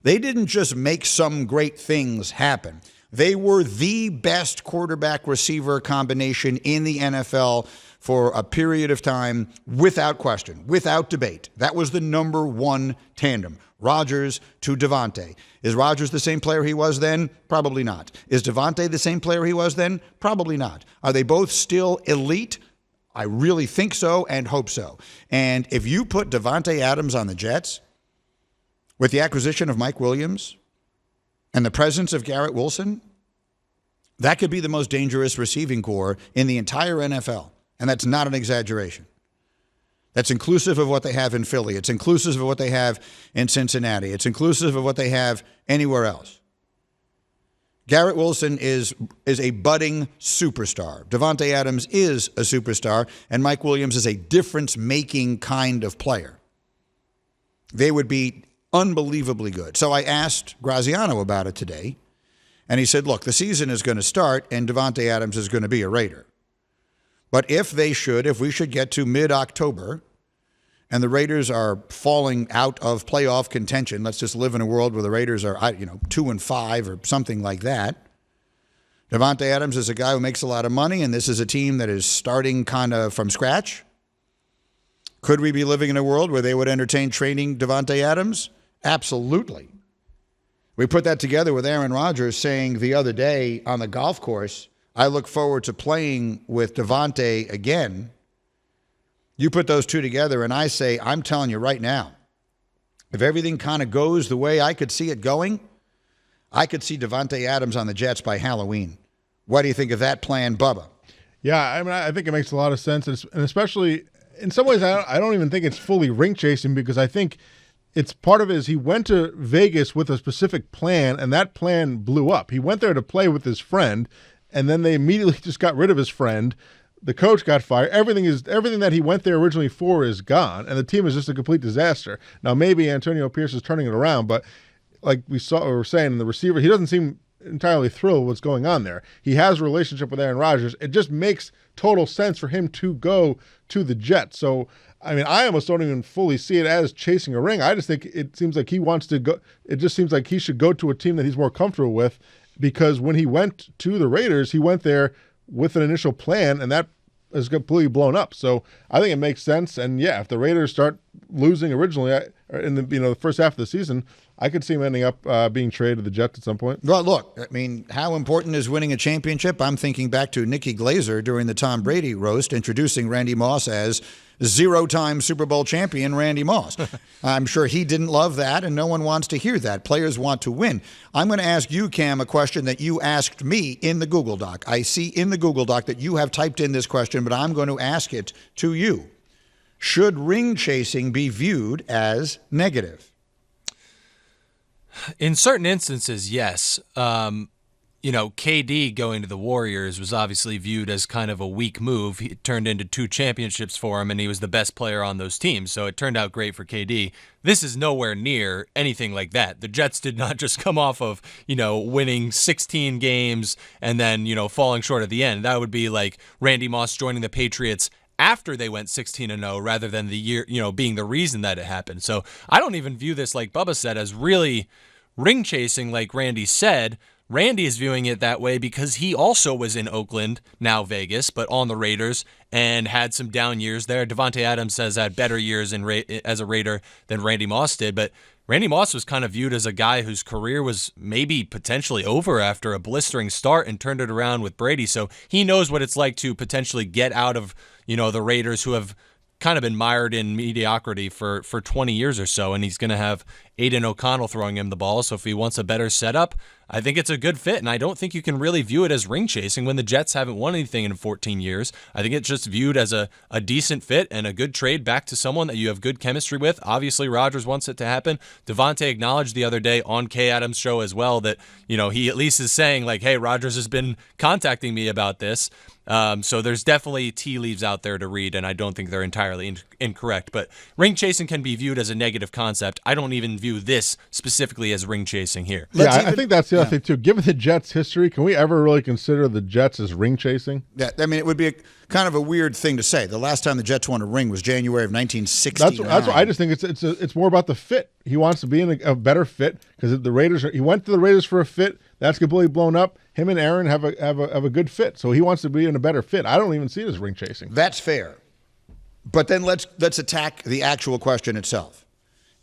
They didn't just make some great things happen. They were the best quarterback receiver combination in the NFL for a period of time, without question, without debate. That was the number one tandem, Rodgers to Davante. Is Rodgers the same player he was then? Probably not. Is Davante the same player he was then? Probably not. Are they both still elite? I really think so and hope so. And if you put Davante Adams on the Jets, with the acquisition of Mike Williams and the presence of Garrett Wilson, that could be the most dangerous receiving corps in the entire NFL. And that's not an exaggeration. That's inclusive of what they have in Philly. It's inclusive of what they have in Cincinnati. It's inclusive of what they have anywhere else. Garrett Wilson is a budding superstar. Davante Adams is a superstar, and Mike Williams is a difference-making kind of player. They would be unbelievably good. So I asked Graziano about it today, and he said, look, the season is going to start, and Davante Adams is going to be a Raider. But if we should get to mid-October and the Raiders are falling out of playoff contention, let's just live in a world where the Raiders are, 2-5 or something like that. Davante Adams is a guy who makes a lot of money, and this is a team that is starting kind of from scratch. Could we be living in a world where they would entertain trading Davante Adams? Absolutely. We put that together with Aaron Rodgers saying the other day on the golf course, I look forward to playing with Davante again. You put those two together, and I say, I'm telling you right now, if everything kind of goes the way I could see it going, I could see Davante Adams on the Jets by Halloween. What do you think of that plan, Bubba? Yeah, I mean, I think it makes a lot of sense, and especially in some ways, I don't even think it's fully ring chasing, because I think it's part of it is he went to Vegas with a specific plan, and that plan blew up. He went there to play with his friend, and then they immediately just got rid of his friend. The coach got fired. Everything that he went there originally for is gone, and the team is just a complete disaster. Now, maybe Antonio Pierce is turning it around, but like we were saying, the receiver, he doesn't seem entirely thrilled with what's going on there. He has a relationship with Aaron Rodgers. It just makes total sense for him to go to the Jets. So, I mean, I almost don't even fully see it as chasing a ring. I just think it seems like he wants to go. It just seems like he should go to a team that he's more comfortable with, because when he went to the Raiders, he went there with an initial plan, and that is completely blown up. So I think it makes sense. And yeah, if the Raiders start losing originally in the first half of the season, I could see him ending up being traded to the Jets at some point. Well, look, I mean, how important is winning a championship? I'm thinking back to Nikki Glazer during the Tom Brady roast, introducing Randy Moss as zero-time Super Bowl champion Randy Moss. I'm sure he didn't love that, and no one wants to hear that. Players want to win. I'm going to ask you, Cam, a question that you asked me in the Google Doc. I see in the Google Doc that you have typed in this question, but I'm going to ask it to you. Should ring chasing be viewed as negative? In certain instances, yes. KD going to the Warriors was obviously viewed as kind of a weak move. It turned into 2 championships for him, and he was the best player on those teams, so it turned out great for KD. This is nowhere near anything like that. The Jets did not just come off of, winning 16 games and then, falling short at the end. That would be like Randy Moss joining the Patriots after they went 16-0 rather than the year, being the reason that it happened. So I don't even view this, like Bubba said, as really ring chasing like Randy said. Randy is viewing it that way because he also was in Oakland, now Vegas, but on the Raiders, and had some down years there. Davante Adams has had better years as a Raider than Randy Moss did, but Randy Moss was kind of viewed as a guy whose career was maybe potentially over after a blistering start and turned it around with Brady. So he knows what it's like to potentially get out of, the Raiders, who have kind of been mired in mediocrity for 20 years or so, and he's going to have Aiden O'Connell throwing him the ball. So if he wants a better setup, I think it's a good fit, and I don't think you can really view it as ring chasing when the Jets haven't won anything in 14 years. I think it's just viewed as a decent fit and a good trade back to someone that you have good chemistry with. Obviously, Rodgers wants it to happen. Davante acknowledged the other day on Kay Adams' show as well that, he at least is saying, like, hey, Rodgers has been contacting me about this. So there's definitely tea leaves out there to read, and I don't think they're entirely incorrect. But ring chasing can be viewed as a negative concept. I don't even view this specifically as ring chasing here. I think that's the other thing, too. Given the Jets' history, can we ever really consider the Jets as ring chasing? Yeah, I mean, it would be kind of a weird thing to say. The last time the Jets won a ring was January of 1969. That's what I just think it's more about the fit. He wants to be in a better fit because the Raiders. He went to the Raiders for a fit. That's completely blown up. Him and Aaron have a good fit, so he wants to be in a better fit. I don't even see it as ring chasing. That's fair. But then let's attack the actual question itself.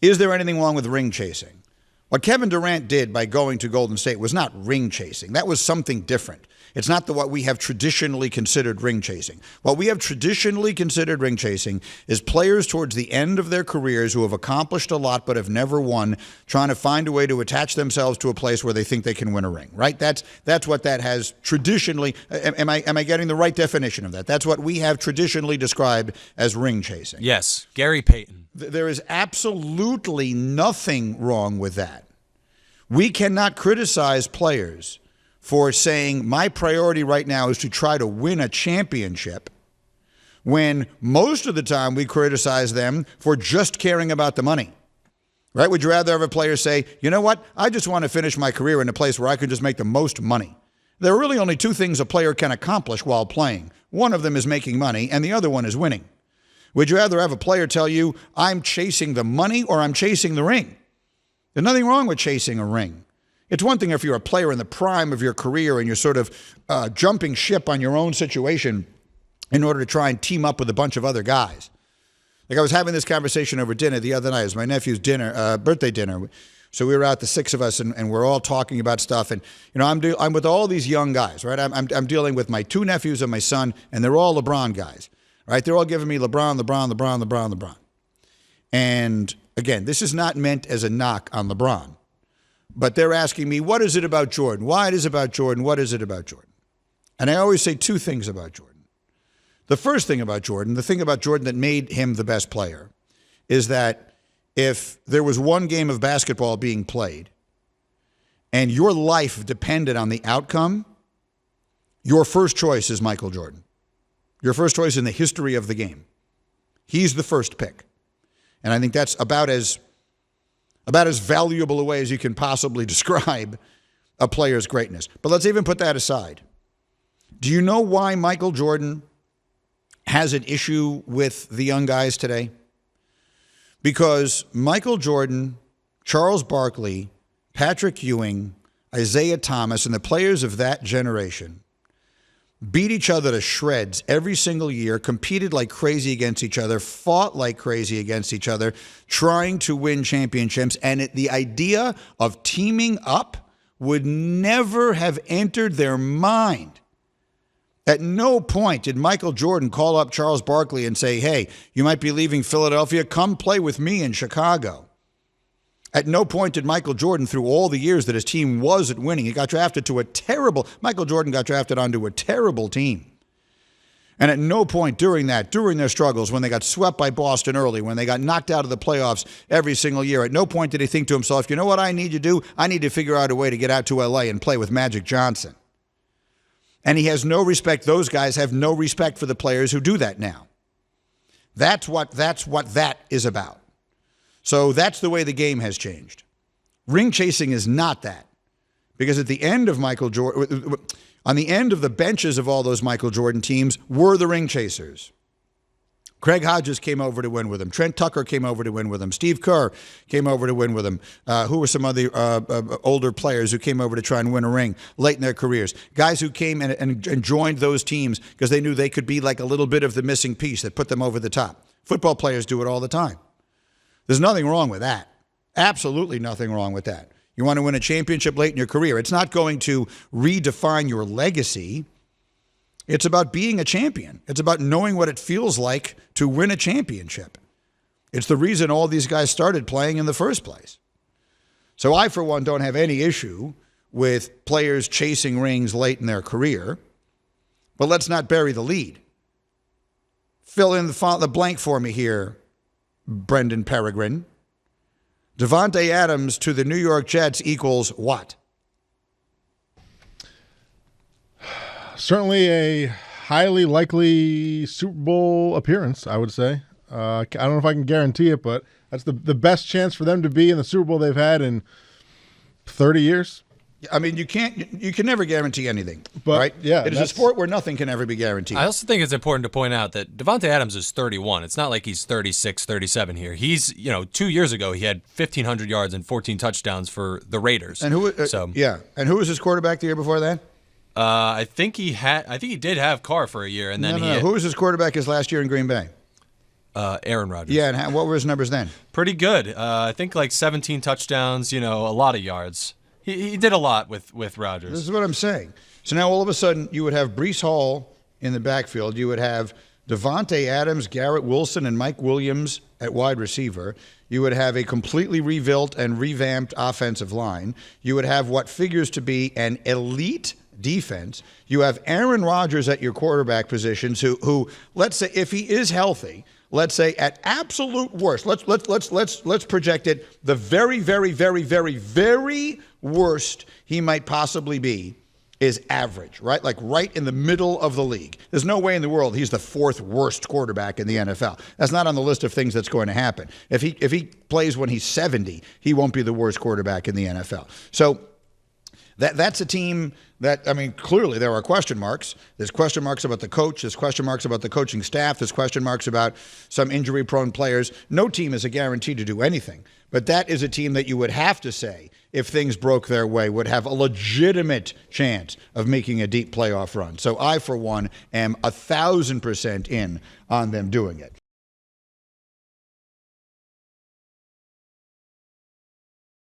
Is there anything wrong with ring chasing? What Kevin Durant did by going to Golden State was not ring chasing. That was something different. It's not what we have traditionally considered ring chasing. What we have traditionally considered ring chasing is players towards the end of their careers who have accomplished a lot but have never won, trying to find a way to attach themselves to a place where they think they can win a ring, right? That's what that has traditionally. Am I getting the right definition of that? That's what we have traditionally described as ring chasing. Yes, Gary Payton. There is absolutely nothing wrong with that. We cannot criticize players for saying my priority right now is to try to win a championship when most of the time we criticize them for just caring about the money. Right? Would you rather have a player say, you know what, I just want to finish my career in a place where I can just make the most money? There are really only two things a player can accomplish while playing. One of them is making money, and the other one is winning. Would you rather have a player tell you, I'm chasing the money or I'm chasing the ring? There's nothing wrong with chasing a ring. It's one thing if you're a player in the prime of your career and you're sort of jumping ship on your own situation in order to try and team up with a bunch of other guys. Like I was having this conversation over dinner the other night. It was my nephew's birthday dinner. So we were out, the six of us, and we're all talking about stuff. And you know, I'm with all these young guys, right? I'm dealing with my two nephews and my son, and they're all LeBron guys, right? They're all giving me LeBron. And again, this is not meant as a knock on LeBron. But they're asking me, what is it about Jordan? Why it is about Jordan? What is it about Jordan? And I always say two things about Jordan. The first thing about Jordan, the thing about Jordan that made him the best player, is that if there was one game of basketball being played and your life depended on the outcome, your first choice is Michael Jordan. Your first choice in the history of the game. He's the first pick. And I think that's about as valuable a way as you can possibly describe a player's greatness. But let's even put that aside. Do you know why Michael Jordan has an issue with the young guys today? Because Michael Jordan, Charles Barkley, Patrick Ewing, Isaiah Thomas, and the players of that generation beat each other to shreds every single year, competed like crazy against each other, fought like crazy against each other, trying to win championships. And the idea of teaming up would never have entered their mind. At no point did Michael Jordan call up Charles Barkley and say, hey, you might be leaving Philadelphia. Come play with me in Chicago. At no point did Michael Jordan, through all the years that his team wasn't winning, Michael Jordan got drafted onto a terrible team. And at no point during their struggles, when they got swept by Boston early, when they got knocked out of the playoffs every single year, at no point did he think to himself, you know what I need to do? I need to figure out a way to get out to L.A. and play with Magic Johnson. And he has no respect. Those guys have no respect for the players who do that now. That's what that is about. So that's the way the game has changed. Ring chasing is not that. Because at the end of Michael Jordan, on the end of the benches of all those Michael Jordan teams were the ring chasers. Craig Hodges came over to win with him. Trent Tucker came over to win with him. Steve Kerr came over to win with him. Who were some other older players who came over to try and win a ring late in their careers? Guys who came and joined those teams because they knew they could be like a little bit of the missing piece that put them over the top. Football players do it all the time. There's nothing wrong with that. Absolutely nothing wrong with that. You want to win a championship late in your career. It's not going to redefine your legacy. It's about being a champion. It's about knowing what it feels like to win a championship. It's the reason all these guys started playing in the first place. So I, for one, don't have any issue with players chasing rings late in their career. But let's not bury the lead. Fill in the blank for me here, Brendan Peregrine. Davante Adams to the New York Jets equals what? Certainly a highly likely Super Bowl appearance, I would say. I don't know if I can guarantee it, but that's the best chance for them to be in the Super Bowl they've had in 30 years. I mean, you can never guarantee anything, But, right? yeah, it is a sport where nothing can ever be guaranteed. I also think it's important to point out that Davante Adams is 31. It's not like he's 36, 37 here. He's, 2 years ago he had 1,500 yards and 14 touchdowns for the Raiders. And who? And who was his quarterback the year before that? I think he did have Carr for a year, and then Who was his quarterback his last year in Green Bay? Aaron Rodgers. Yeah, and what were his numbers then? Pretty good. I think like 17 touchdowns. A lot of yards. He did a lot with Rodgers. This is what I'm saying. So now all of a sudden you would have Breece Hall in the backfield. You would have Davante Adams, Garrett Wilson, and Mike Williams at wide receiver. You would have a completely rebuilt and revamped offensive line. You would have what figures to be an elite defense. You have Aaron Rodgers at your quarterback positions who let's say if he is healthy, let's say at absolute worst, let's project it, the very, very, very, very, very worst he might possibly be is average, right? Like right in the middle of the league. There's no way in the world he's the fourth worst quarterback in the NFL. That's not on the list of things that's going to happen. If he plays when he's 70, he won't be the worst quarterback in the NFL. So that's a team that, I mean, clearly there are question marks. There's question marks about the coach. There's question marks about the coaching staff. There's question marks about some injury-prone players. No team is a guarantee to do anything. But that is a team that you would have to say, if things broke their way, would have a legitimate chance of making a deep playoff run. So I, for one, am 1,000% in on them doing it.